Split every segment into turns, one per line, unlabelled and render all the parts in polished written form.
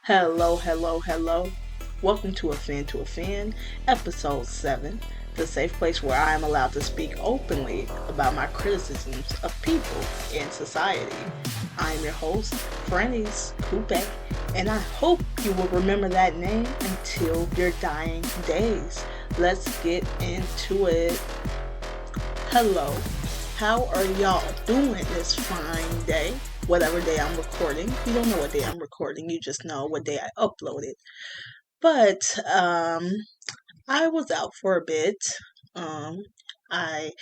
Hello, hello, hello. Welcome to Offend2Offend, episode 7, the safe place where I am allowed to speak openly about my criticisms of people in society. I am your host, Franny's Coupe, and I hope you will remember that name until your dying days. Let's get into it. Hello, how are y'all doing this fine day? Whatever day I'm recording. You don't know what day I'm recording, you just know what day I uploaded. But I was out for a bit. Um, I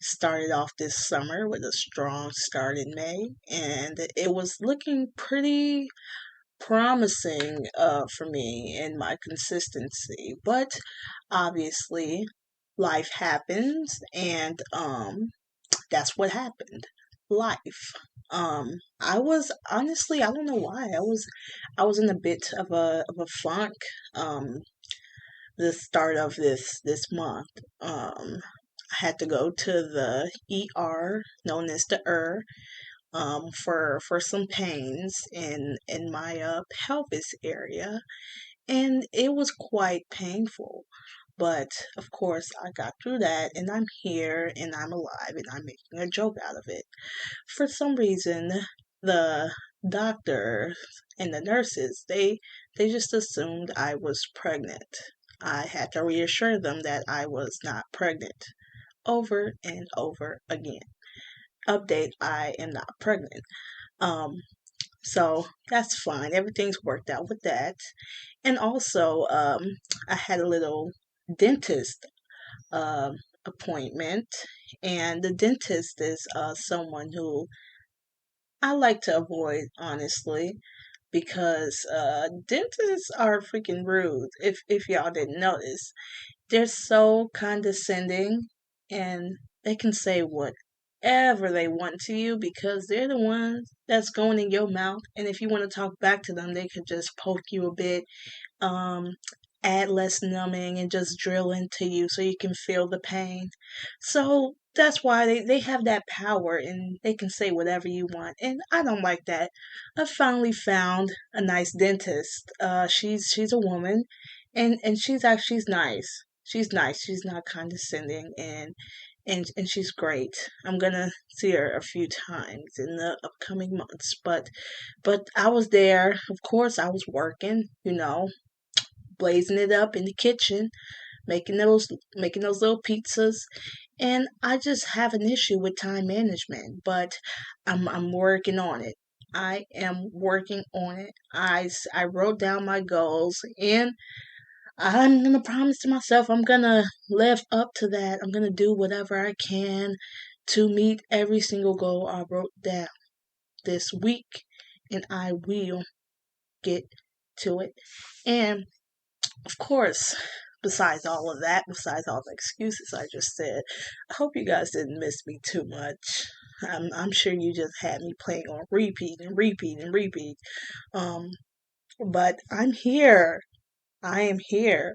started off this summer with a strong start in May, and it was looking pretty promising for me in my consistency. But obviously, life happens, and that's what happened. Life. I was honestly, I don't know why. I was in a bit of a funk. The start of this month. I had to go to the ER, known as the for some pains in my pelvis area, and it was quite painful. But of course, I got through that, and I'm here, and I'm alive, and I'm making a joke out of it. For some reason, the doctor and the nurses, they just assumed I was pregnant. I had to reassure them that I was not pregnant over and over again. Update, I am not pregnant. Um, so that's fine. Everything's worked out with that. And also, I had a little dentist um appointment, and the dentist is someone who I like to avoid, honestly, because dentists are freaking rude. If y'all didn't notice, they're so condescending, and they can say whatever they want to you because they're the ones that's going in your mouth. And if you want to talk back to them, they could just poke you a bit, um, add less numbing, and just drill into you so you can feel the pain. So that's why they have that power and they can say whatever you want. And I don't like that. I finally found a nice dentist. She's a woman, and she's nice. She's nice. She's not condescending, and she's great. I'm gonna see her a few times in the upcoming months. But I was there. Of course, I was working. Blazing it up in the kitchen, making those little pizzas, and I just have an issue with time management, but I'm working on it. I am working on it. I wrote down my goals, and I'm gonna promise to myself I'm gonna live up to that. I'm gonna do whatever I can to meet every single goal I wrote down this week, and I will get to it. And of course, besides all of that, besides all the excuses I just said, I hope you guys didn't miss me too much. I'm sure you just had me playing on repeat and repeat and repeat. Um, but I'm here. I am here.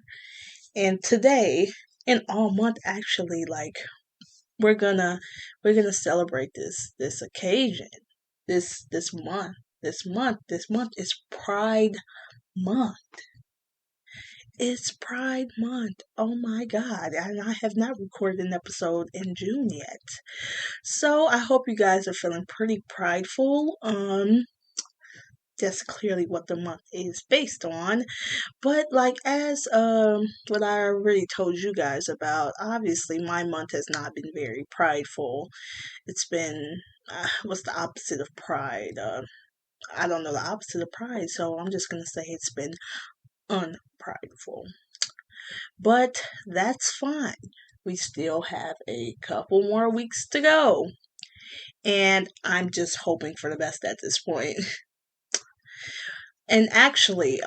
And today, and all month actually, like we're gonna we're gonna celebrate this occasion. This month. This month is Pride Month. It's Pride Month. Oh my God. And I have not recorded an episode in June yet. So I hope you guys are feeling pretty prideful. That's clearly what the month is based on. But like as what I already told you guys about, obviously my month has not been very prideful. It's been what's the opposite of pride? I don't know the opposite of pride, so I'm just gonna say it's been unprideful. But that's fine. We still have a couple more weeks to go. And I'm just hoping for the best at this point. And actually,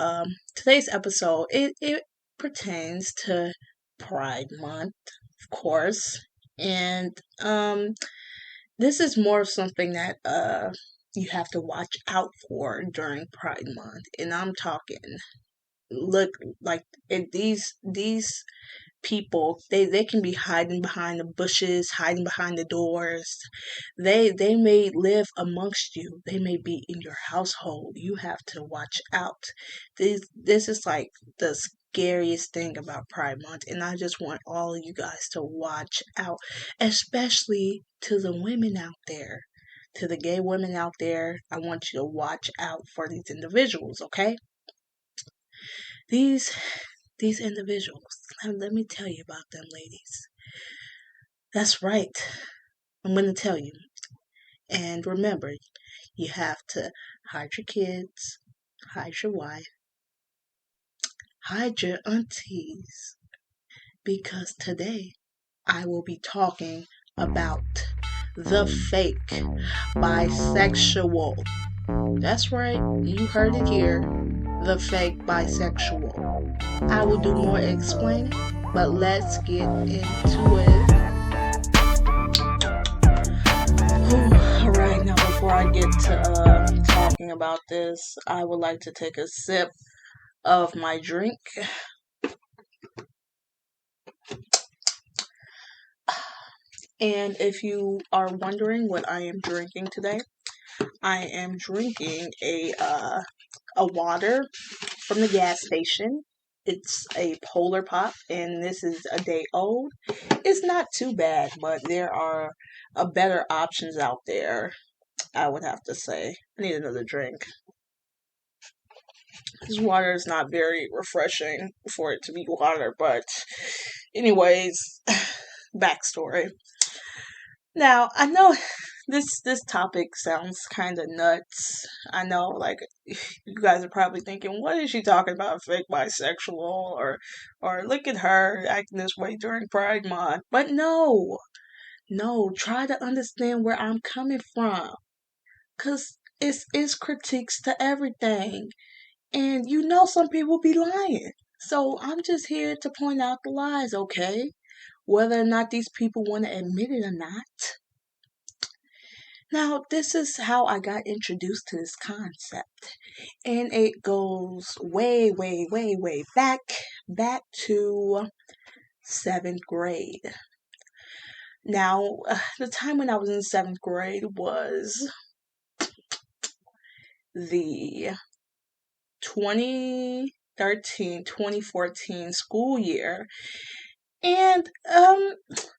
today's episode, it pertains to Pride Month, of course. And this is more of something that you have to watch out for during Pride Month. And I'm talking look like these people, they can be hiding behind the bushes, hiding behind the doors. They may live amongst you. They may be in your household. You have to watch out. This is like the scariest thing about Pride Month, and I just want all of you guys to watch out, especially to the women out there. To the gay women out there, I want you to watch out for these individuals, okay? These these individuals. Let me tell you about them, ladies. That's right. I'm going to tell you. And remember, you have to hide your kids, hide your wife, hide your aunties. Because today I will be talking about the fake bisexual. That's right, you heard it here. The fake bisexual. I will do more explaining, but let's get into it. Alright, now before I get to talking about this, I would like to take a sip of my drink. And if you are wondering what I am drinking today, I am drinking a water from the gas station. It's a Polar Pop, and this is a day old. It's not too bad, but there are better options out there, I would have to say. I need another drink. This water is not very refreshing for it to be water, but anyways, backstory. Now, I know this topic sounds kind of nuts. I know, like, you guys are probably thinking, what is she talking about, fake bisexual, or look at her acting this way during Pride Month. But no, try to understand where I'm coming from, because it's critiques to everything. And you know some people be lying. So I'm just here to point out the lies, okay? Whether or not these people want to admit it or not. Now, this is how I got introduced to this concept. And it goes way, way, way, way back to 7th grade. Now, the time when I was in 7th grade was the 2013-2014 school year. And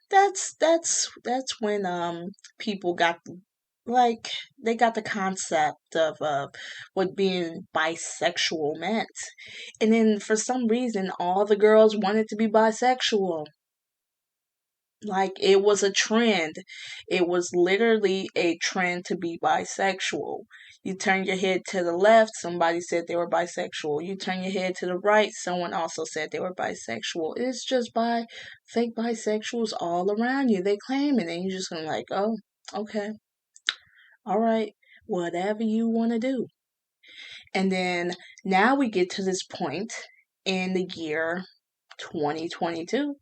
that's when people got, like, they got the concept of what being bisexual meant. And then for some reason all the girls wanted to be bisexual. Like, it was a trend. It was literally a trend to be bisexual. You turn your head to the left, somebody said they were bisexual. You turn your head to the right, someone also said they were bisexual. It's just fake bisexuals all around you. They claim it, and you're just gonna like, oh, okay. All right, whatever you want to do. And then now we get to this point in the year 2022.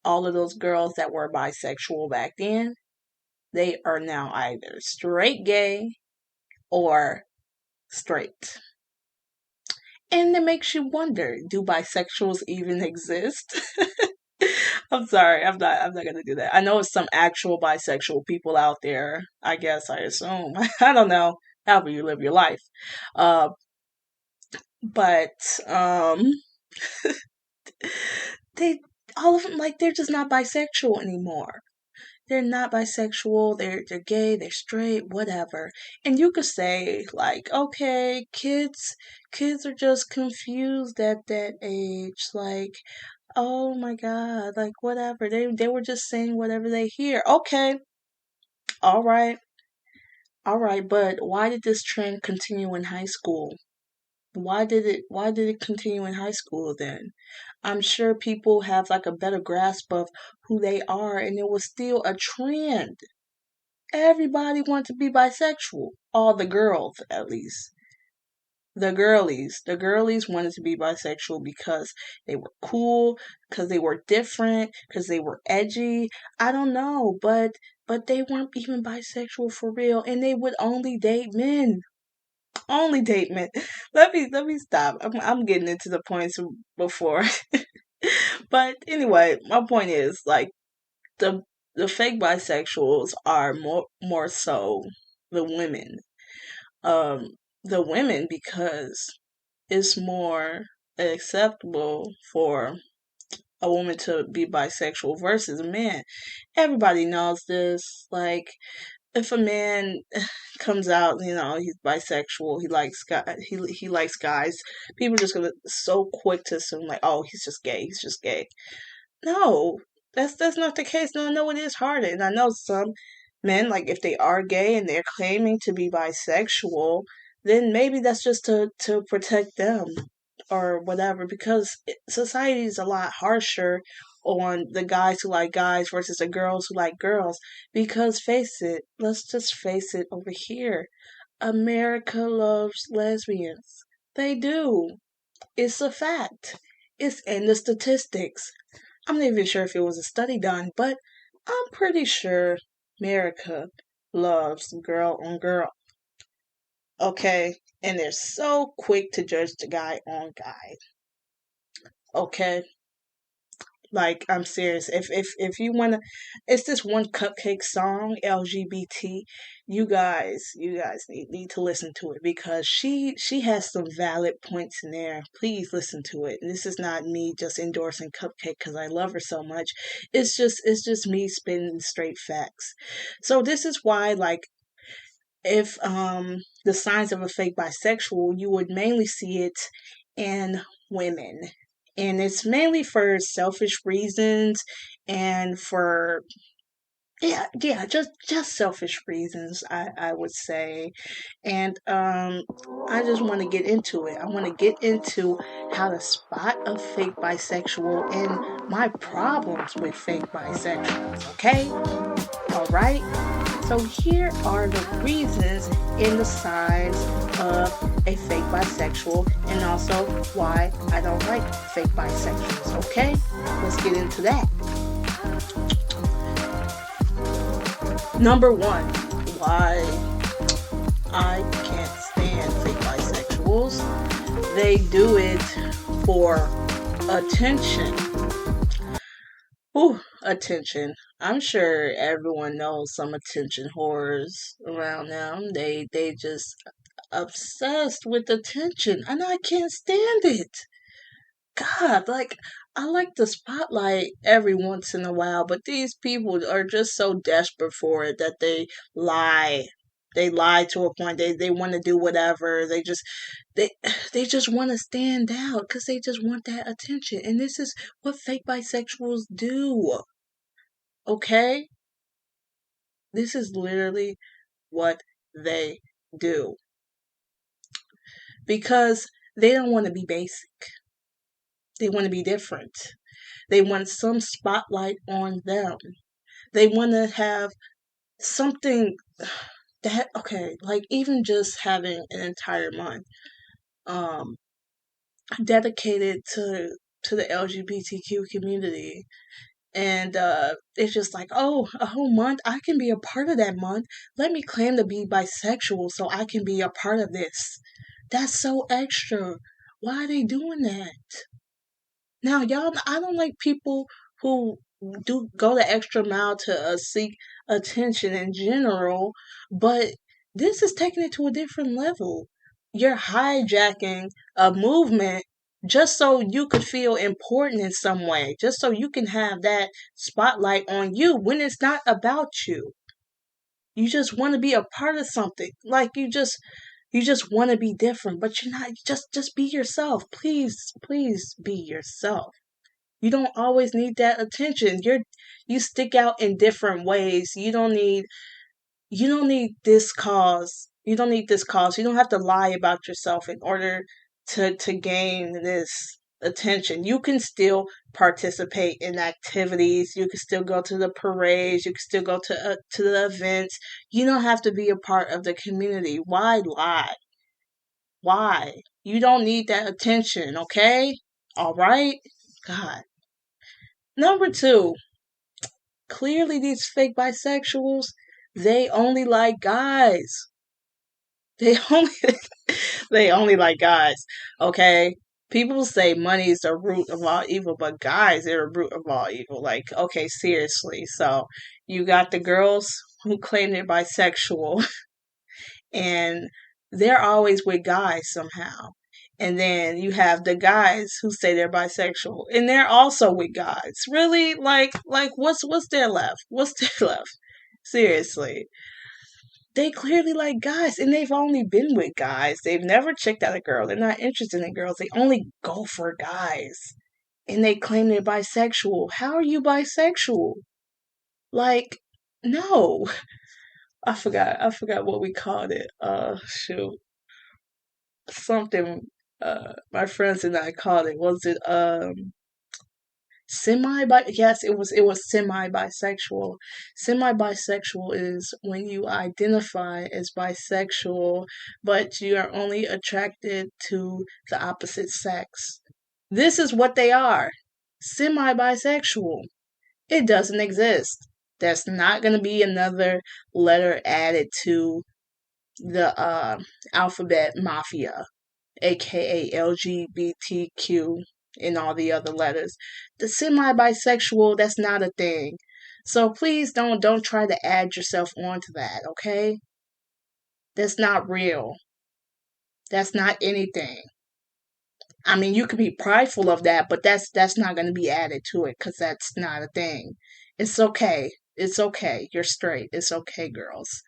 All of those girls that were bisexual back then, they are now either straight gay or straight. And it makes you wonder, do bisexuals even exist? I'm sorry, I'm not gonna do that. I know it's some actual bisexual people out there, I guess, I assume. I don't know, however you live your life. But they, all of them, like, they're just not bisexual anymore. They're not bisexual, they're gay, they're straight, whatever. And you could say, like, okay, kids are just confused at that age. Like, oh my god, like, whatever. They were just saying whatever they hear. Okay. All right. But why did this trend continue in high school? Why did it continue in high school then? I'm sure people have, like, a better grasp of who they are, and it was still a trend. Everybody wanted to be bisexual. All the girls, at least. The girlies wanted to be bisexual because they were cool, because they were different, because they were edgy. I don't know, but they weren't even bisexual for real, and they would only date men. Only date men. Let me stop. I'm getting into the points before. But anyway, my point is like the the fake bisexuals are more so the women. Um the women, because it's more acceptable for a woman to be bisexual versus a man. Everybody knows this. Like, if a man comes out, he's bisexual, he likes guys, people are just gonna so quick to assume like, oh, he's just gay, he's just gay. No, that's not the case. No, no, it is harder. And I know some men, like if they are gay and they're claiming to be bisexual, then maybe that's just to protect them or whatever. Because society is a lot harsher on the guys who like guys versus the girls who like girls. Because let's just face it over here. America loves lesbians. They do. It's a fact. It's in the statistics. I'm not even sure if it was a study done, but I'm pretty sure America loves girl on girl. Okay? And they're so quick to judge the guy on guy. Okay? Like, I'm serious. If you wanna, it's this one Cupcake song, LGBT. You guys need to listen to it, because she has some valid points in there. Please listen to it. And this is not me just endorsing Cupcake because I love her so much. It's just me spitting straight facts. So this is why, like, if the signs of a fake bisexual, you would mainly see it in women. And it's mainly for selfish reasons and for yeah, just selfish reasons, I would say. And I just want to get into it. I want to get into how to spot a fake bisexual and my problems with fake bisexuals, okay? All right. So here are the reasons in the signs of a fake bisexual, and also why I don't like fake bisexuals. Okay, let's get into that. Number one, why I can't stand fake bisexuals. They do it for attention. Ooh, attention. I'm sure everyone knows some attention whores around them. They just obsessed with attention, and I can't stand it. God, like, I like the spotlight every once in a while, but these people are just so desperate for it that they lie. They lie to a point. They want to do whatever. They they just want to stand out because they just want that attention. And this is what fake bisexuals do. Okay? This is literally what they do. Because they don't want to be basic. They want to be different. They want some spotlight on them. They want to have something that, okay, like even just having an entire month um dedicated to the LGBTQ community. And it's just like, oh, a whole month, I can be a part of that month. Let me claim to be bisexual so I can be a part of this. That's so extra. Why are they doing that? Now, y'all, I don't like people who do go the extra mile to seek attention in general, but this is taking it to a different level. You're hijacking a movement just so you could feel important in some way, just so you can have that spotlight on you when it's not about you. You just want to be a part of something. Like, you just want to be different, but you're not. Just be yourself. Please be yourself. You don't always need that attention. You stick out in different ways. You don't need this cause. You don't need this cause. You don't have to lie about yourself in order to gain this attention. You can still participate in activities. You can still go to the parades. You can still go to the events. You don't have to be a part of the community. Why lie? Why? You don't need that attention, okay? All right? God. Number two, clearly these fake bisexuals, they only like guys. They only they only like guys. Okay? People say money is the root of all evil, but guys are the root of all evil. Like, okay, seriously. So you got the girls who claim they're bisexual and they're always with guys somehow. And then you have the guys who say they're bisexual and they're also with guys. Really? Like what's there left? What's there left? Seriously. They clearly like guys and they've only been with guys. They've never checked out a girl. They're not interested in girls. They only go for guys. And they claim they're bisexual. How are you bisexual? Like, no. I forgot what we called it. Shoot. Something my friends and I called it. Was it semi bi yes, it was semi bisexual. Semi bisexual is when you identify as bisexual but you are only attracted to the opposite sex. This is what they are. Semi bisexual. It doesn't exist. There's not going to be another letter added to the alphabet mafia, aka LGBTQ, and all the other letters. The semi-bisexual, that's not a thing. So please don't try to add yourself onto that, okay? That's not real. That's not anything. I mean, you could be prideful of that, but that's not going to be added to it because that's not a thing. It's okay. It's okay. You're straight. It's okay, girls.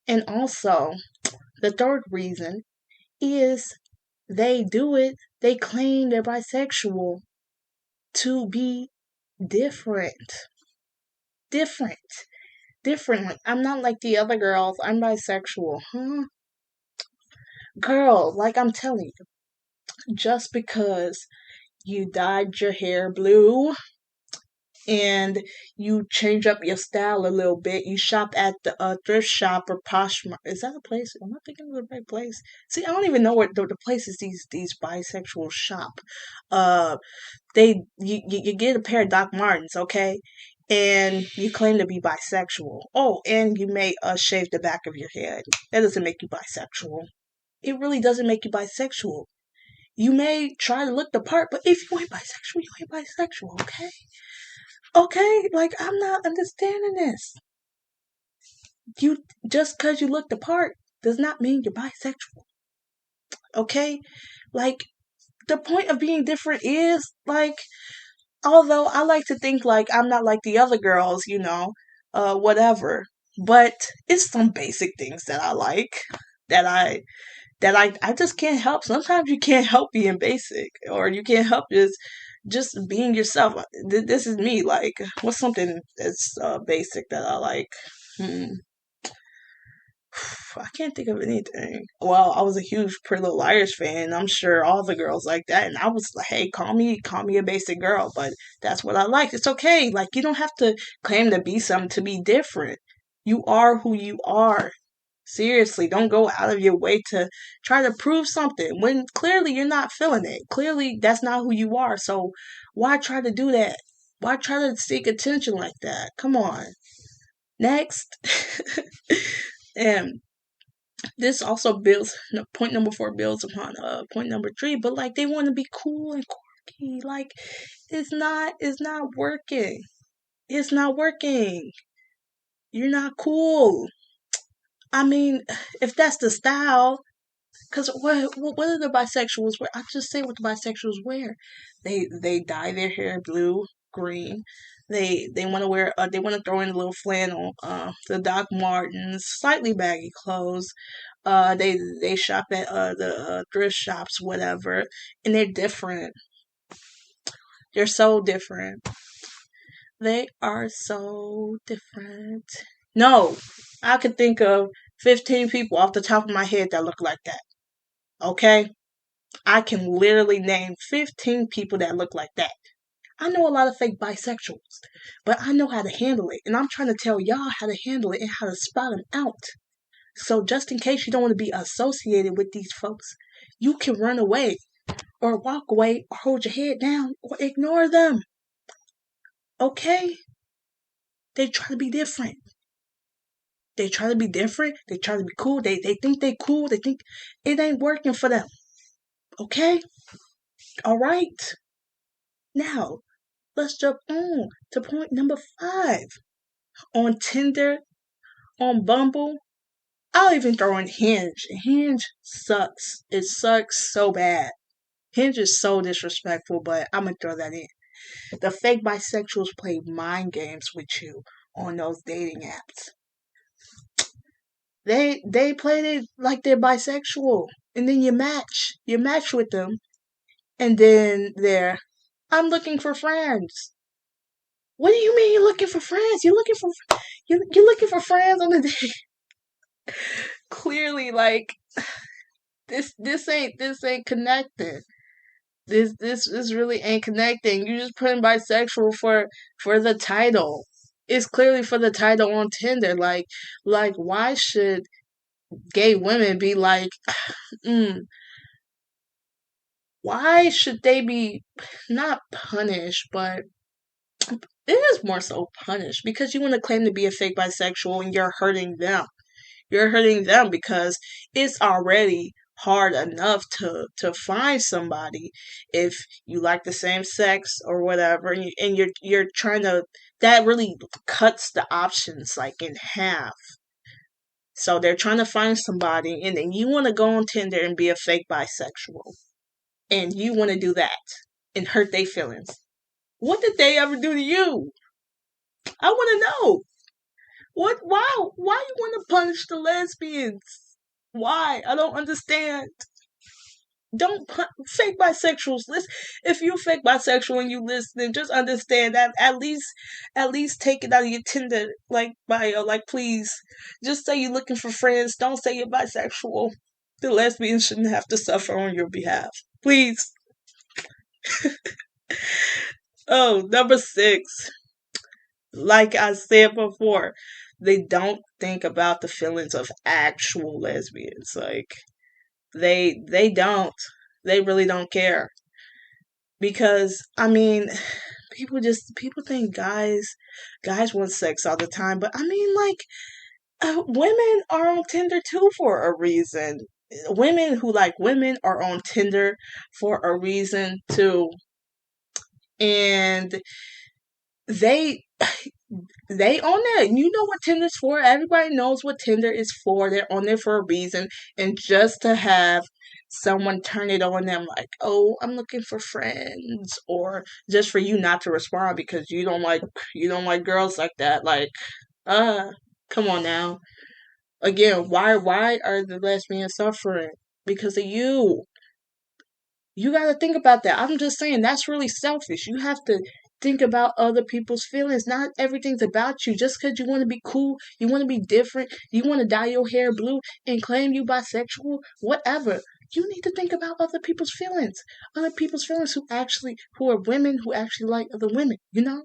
And also, the third reason is they do it. They claim they're bisexual to be different. Different. Different. Like, I'm not like the other girls. I'm bisexual. Huh? Girl, like I'm telling you, just because you dyed your hair blue and you change up your style a little bit. You shop at the thrift shop or Poshmark. Is that a place? Am I thinking of the right place? See, I don't even know where the places these bisexuals shop. Uh, you get a pair of Doc Martens, okay, and you claim to be bisexual. Oh, and you may shave the back of your head. That doesn't make you bisexual. It really doesn't make you bisexual. You may try to look the part, but if you ain't bisexual, you ain't bisexual, okay? Okay, like I'm not understanding this. You just because you look the part does not mean you're bisexual. Okay? Like the point of being different is like although I like to think like I'm not like the other girls, whatever. But it's some basic things that I like that I just can't help. Sometimes you can't help being basic, or you can't help just being yourself. This is me. Like, what's something that's basic that I like? Hmm. I can't think of anything. Well, I was a huge Pretty Little Liars fan. I'm sure all the girls like that, and I was like, "Hey, call me a basic girl," but that's what I like. It's okay. Like, you don't have to claim to be something to be different. You are who you are. Seriously, don't go out of your way to try to prove something when clearly you're not feeling it. Clearly, that's not who you are. So, why try to do that? Why try to seek attention like that? Come on. Next. And this also builds, point number 4 builds upon point number 3, but like they want to be cool and quirky. Like, it's not working. It's not working. You're not cool. I mean, if that's the style, because what do the bisexuals wear? I just say what the bisexuals wear. They dye their hair blue, green. They want to wear. They want to throw in a little flannel. The Doc Martens, slightly baggy clothes. They shop at the thrift shops, whatever, and they're different. They're so different. They are so different. No, I could think of 15 people off the top of my head that look like that. Okay? I can literally name 15 people that look like that. I know a lot of fake bisexuals, but I know how to handle it. And I'm trying to tell y'all how to handle it and how to spot them out. So just in case you don't want to be associated with these folks, you can run away or walk away or hold your head down or ignore them. Okay? They try to be different. They try to be different. They try to be cool. They think they cool. They think it ain't working for them. Okay? All right. Now, let's jump on to point number 5. On Tinder, on Bumble, I'll even throw in Hinge. Hinge sucks. It sucks so bad. Hinge is so disrespectful, but I'm gonna throw that in. The fake bisexuals play mind games with you on those dating apps. They play it like they're bisexual, and then you match with them, and then I'm looking for friends. What do you mean you're looking for friends? You're looking for friends on the day. Clearly, like this ain't connected. This really ain't connecting. You just put in bisexual for the title. It's clearly for the title on Tinder. Like why should gay women be like, why should they be not punished, but it is more so punished because you want to claim to be a fake bisexual and you're hurting them. You're hurting them because it's already hard enough to find somebody if you like the same sex or whatever, and you're trying to, that really cuts the options like in half. So they're trying to find somebody, and then you want to go on Tinder and be a fake bisexual, and you want to do that and hurt their feelings. What did they ever do to you? I want to know. What? Wow. Why you want to punish the lesbians? Why? I don't understand. Don't fake bisexuals. Listen, if you're fake bisexual and you listen, just understand that at least take it out of your Tinder like bio. Like please, just say you're looking for friends. Don't say you're bisexual. The lesbians shouldn't have to suffer on your behalf. Please. Oh, number 6. Like I said before, they don't think about the feelings of actual lesbians. Like they don't. They really don't care. Because I mean, people think guys want sex all the time, but I mean like women are on Tinder too for a reason. Women who like women are on Tinder for a reason too. And they they on there. You know what Tinder's for. Everybody knows what Tinder is for. They're on there for a reason. And just to have someone turn it on them like, oh, I'm looking for friends, or just for you not to respond because you don't like girls like that. Like, come on now. Again, why are the lesbians suffering? Because of you. You got to think about that. I'm just saying that's really selfish. You have to think about other people's feelings. Not everything's about you. Just because you want to be cool, you want to be different, you want to dye your hair blue and claim you bisexual, whatever. You need to think about other people's feelings. Other people's feelings who are women who actually like other women. You know?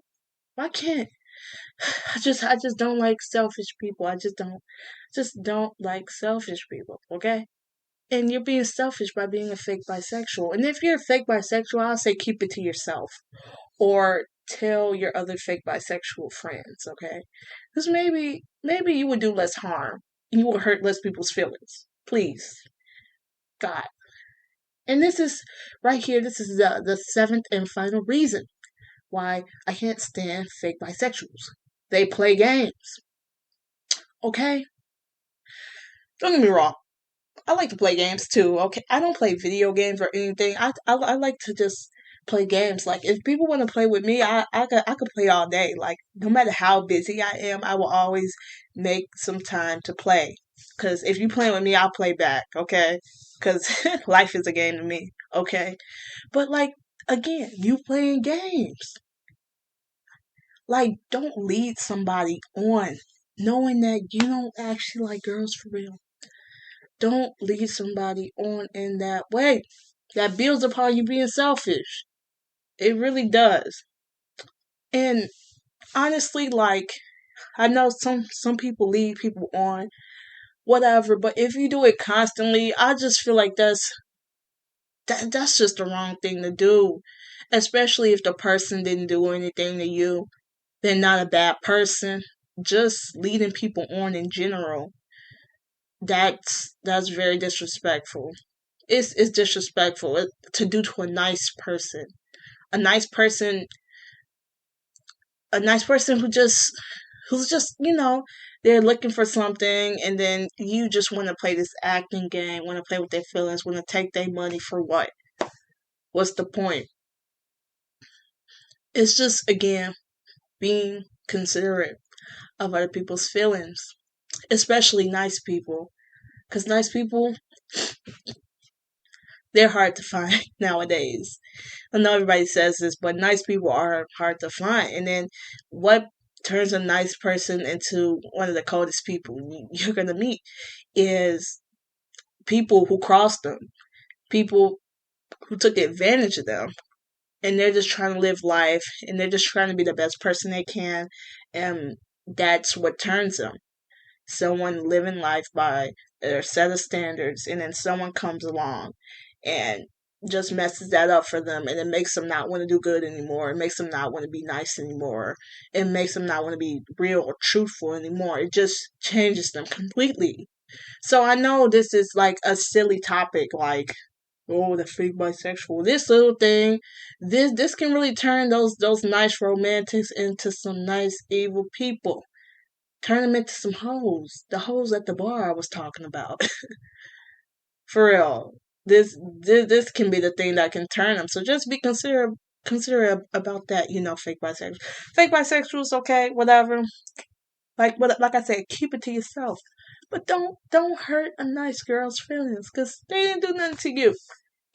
Why can't I just don't like selfish people. Just don't like selfish people, okay? And you're being selfish by being a fake bisexual. And if you're a fake bisexual, I'll say keep it to yourself. Or tell your other fake bisexual friends, okay? Because maybe you would do less harm. You will hurt less people's feelings. Please. God. And this is, right here, this is the 7th and final reason why I can't stand fake bisexuals. They play games. Okay? Don't get me wrong. I like to play games too. Okay, I don't play video games or anything. I like to just play games. Like if people want to play with me, I could play all day. Like no matter how busy I am, I will always make some time to play. Cause if you play with me, I'll play back. Okay, cause life is a game to me. Okay, but like again, you playing games. Like don't lead somebody on knowing that you don't actually like girls for real. Don't lead somebody on in that way. That builds upon you being selfish. It really does. And honestly, like I know some people lead people on, whatever, but if you do it constantly, I just feel like that's just the wrong thing to do. Especially if the person didn't do anything to you. They're not a bad person. Just leading people on in general. That's very disrespectful. It's disrespectful to do to a nice person. A nice person, a nice person who's just, they're looking for something, and then you just want to play this acting game, want to play with their feelings, want to take their money for what? What's the point? It's just, again, being considerate of other people's feelings, especially nice people. Because nice people, they're hard to find nowadays. I know everybody says this, but nice people are hard to find. And then what turns a nice person into one of the coldest people you're going to meet is people who crossed them, people who took advantage of them. And they're just trying to live life, and they're just trying to be the best person they can. And that's what turns them. Someone living life by their set of standards, and then someone comes along and just messes that up for them, and it makes them not want to do good anymore. It makes them not want to be nice anymore. It makes them not want to be real or truthful anymore. It just changes them completely. So I know this is like a silly topic, like, oh, the fake bisexual. This little thing, this can really turn those nice romantics into some nice evil people. Turn them into some hoes. The hoes at the bar I was talking about. For real. This can be the thing that can turn them. So just be considerate about that, fake bisexuals. Fake bisexuals, okay, whatever. Like I said, keep it to yourself. But don't hurt a nice girl's feelings, because they didn't do nothing to you.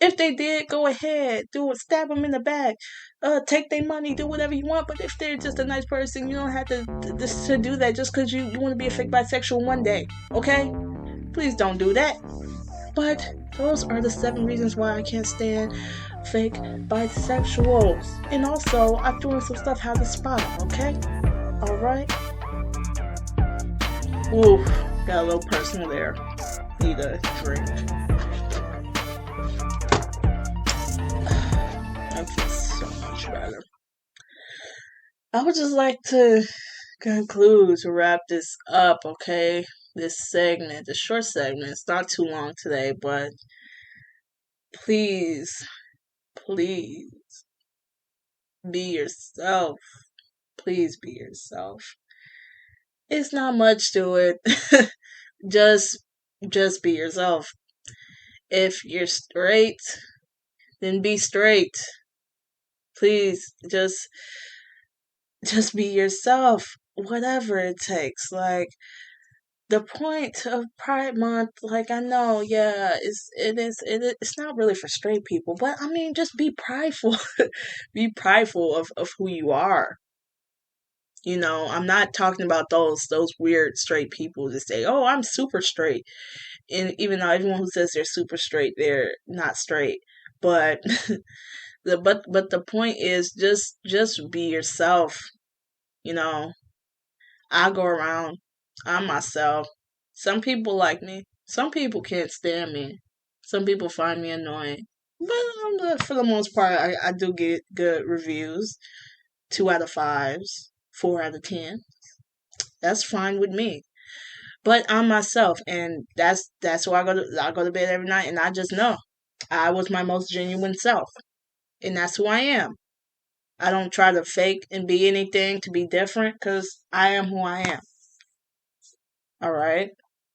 If they did, go ahead, do it, stab them in the back, take their money, do whatever you want. But if they're just a nice person, you don't have to do that just because you want to be a fake bisexual one day, okay? Please don't do that. But those are the 7 reasons why I can't stand fake bisexuals. And also, I'm doing some stuff how to spot them, okay? Alright? Ooh, got a little personal there. Need a drink. I feel so much better. I would just like to conclude, to wrap this up, okay? This segment, this short segment. It's not too long today, but please be yourself. Please be yourself. It's not much to it. just be yourself. If you're straight, then be straight. Please just be yourself. Whatever it takes. Like, the point of Pride Month, like, I know, yeah, it's not really for straight people, but I mean, just be prideful. Be prideful of who you are. I'm not talking about those weird straight people that say, "Oh, I'm super straight," and even though everyone who says they're super straight, they're not straight. But the point is, just be yourself. I go around. I'm myself. Some people like me. Some people can't stand me. Some people find me annoying. But for the most part, I do get good reviews. 2 out of 5s, 4 out of 10. That's fine with me. But I'm myself, and that's why I go to bed every night, and I just know I was my most genuine self, and that's who I am. I don't try to fake and be anything to be different, because I am who I am. Alright?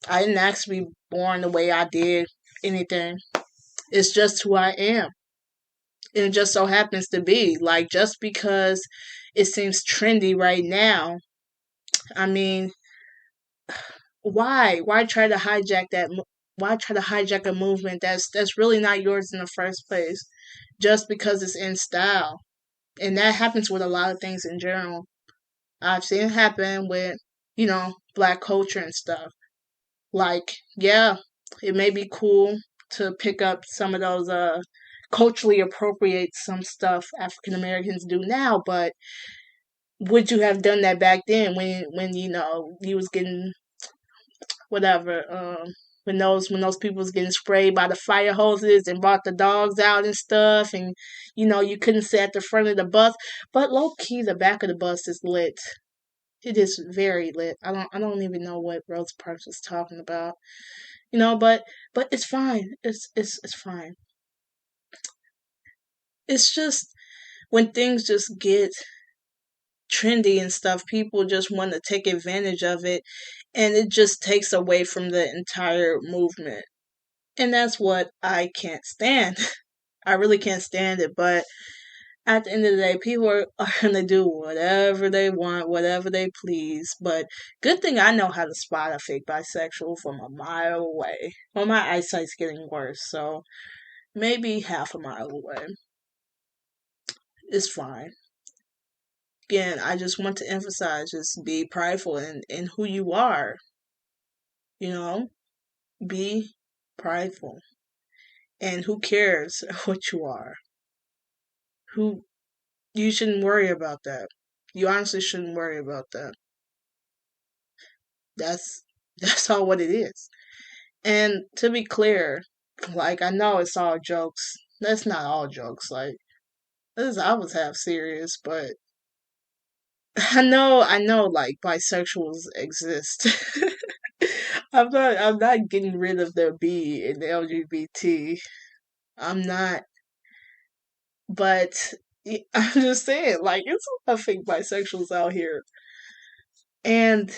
I didn't ask to be born the way I did, anything. It's just who I am. And it just so happens to be. Like, just because it seems trendy right now, I mean, why? Why try to hijack that? Why try to hijack a movement that's really not yours in the first place, just because it's in style? And that happens with a lot of things in general. I've seen it happen with, black culture and stuff. Like, yeah, it may be cool to pick up some of those culturally appropriate some stuff African Americans do now, but would you have done that back then when you was getting whatever when those people was getting sprayed by the fire hoses and brought the dogs out and stuff, and you couldn't sit at the front of the bus, but low key the back of the bus is lit. It is very lit. I don't even know what Rosa Parks was talking about. but it's fine. It's fine. It's just when things just get trendy and stuff, people just want to take advantage of it, and it just takes away from the entire movement. And that's what I can't stand. I really can't stand it, but at the end of the day, people are going to do whatever they want, whatever they please. But good thing I know how to spot a fake bisexual from a mile away. Well, my eyesight's getting worse, so maybe half a mile away. It's fine. Again, I just want to emphasize, just be prideful in who you are. Be prideful. And who cares what you are? You shouldn't worry about that. You honestly shouldn't worry about that. That's all what it is. And to be clear, like, I know it's all jokes. That's not all jokes. Like, I was half serious, but I know, like, bisexuals exist. I'm not getting rid of the B in LGBT. I'm not, but I'm just saying, like, it's a lot of fake bisexuals out here. And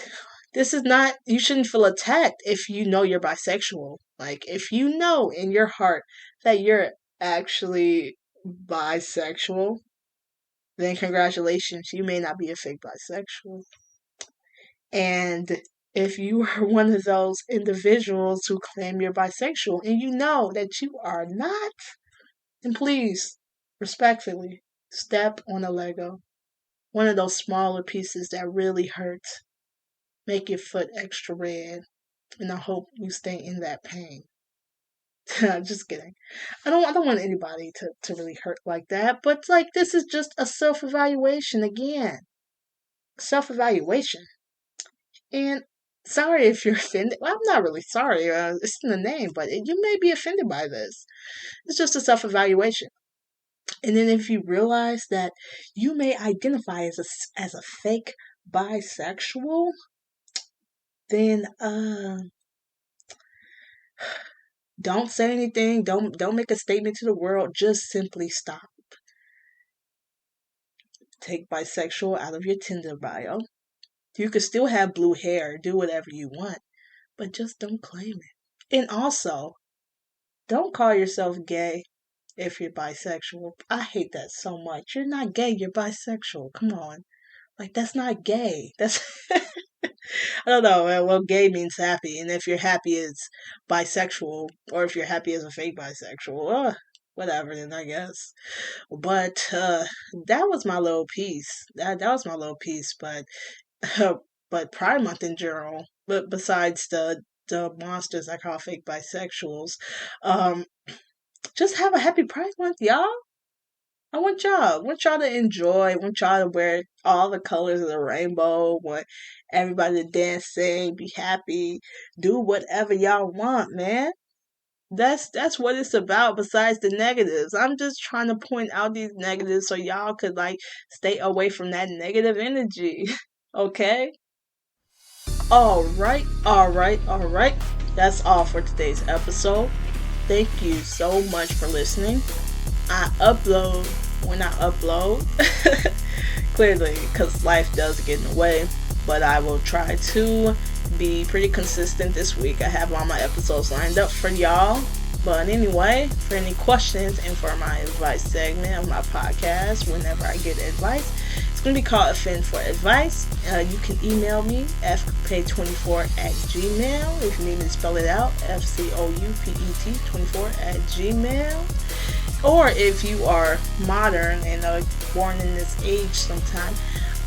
this is not, you shouldn't feel attacked if you know you're bisexual. Like, if you know in your heart that you're actually bisexual, then congratulations, you may not be a fake bisexual. And if you are one of those individuals who claim you're bisexual and you know that you are not, then please, respectfully, step on a Lego. One of those smaller pieces that really hurts. Make your foot extra red. And I hope you stay in that pain. Just kidding. I don't want anybody to really hurt like that. But, like, this is just a self-evaluation again. Self-evaluation. And sorry if you're offended. Well, I'm not really sorry. It's in the name, but you may be offended by this. It's just a self-evaluation. And then if you realize that you may identify as a fake bisexual, then don't say anything. Don't make a statement to the world. Just simply stop. Take bisexual out of your Tinder bio. You could still have blue hair, do whatever you want, but just don't claim it. And also, don't call yourself gay if you're bisexual. I hate that so much. You're not gay, you're bisexual. Come on. Like, that's not gay. That's I don't know. Well, gay means happy, and if you're happy as bisexual, or if you're happy as a fake bisexual, whatever, then I guess. But that was my little piece. That was my little piece. But Pride Month in general, but besides the monsters I call fake bisexuals, just have a happy Pride Month, y'all. I want y'all to enjoy. I want y'all to wear all the colors of the rainbow. I want everybody to dance, sing, be happy, do whatever y'all want, man. That's what it's about. Besides the negatives, I'm just trying to point out these negatives so y'all could, like, stay away from that negative energy. Okay. All right. That's all for today's episode. Thank you so much for listening. I upload when I upload. Clearly, because life does get in the way. But I will try to be pretty consistent this week. I have all my episodes lined up for y'all. But anyway, for any questions and for my advice segment of my podcast, whenever I get advice, it's going to be called Offend2Offend. You can email me, fpay24@gmail. If you need me to spell it out, FCOUPET24@gmail. Or if you are modern and born in this age sometime,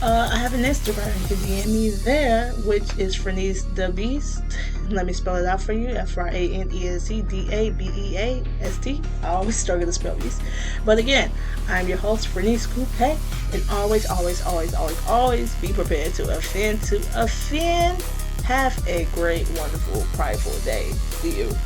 I have an Instagram. You can DM me there, which is Fernice the Beast. Let me spell it out for you. FRANESCDABEAST. I always struggle to spell these. But again, I'm your host, Fernice Coupe, and always be prepared to offend. Have a great, wonderful, prideful day. See you.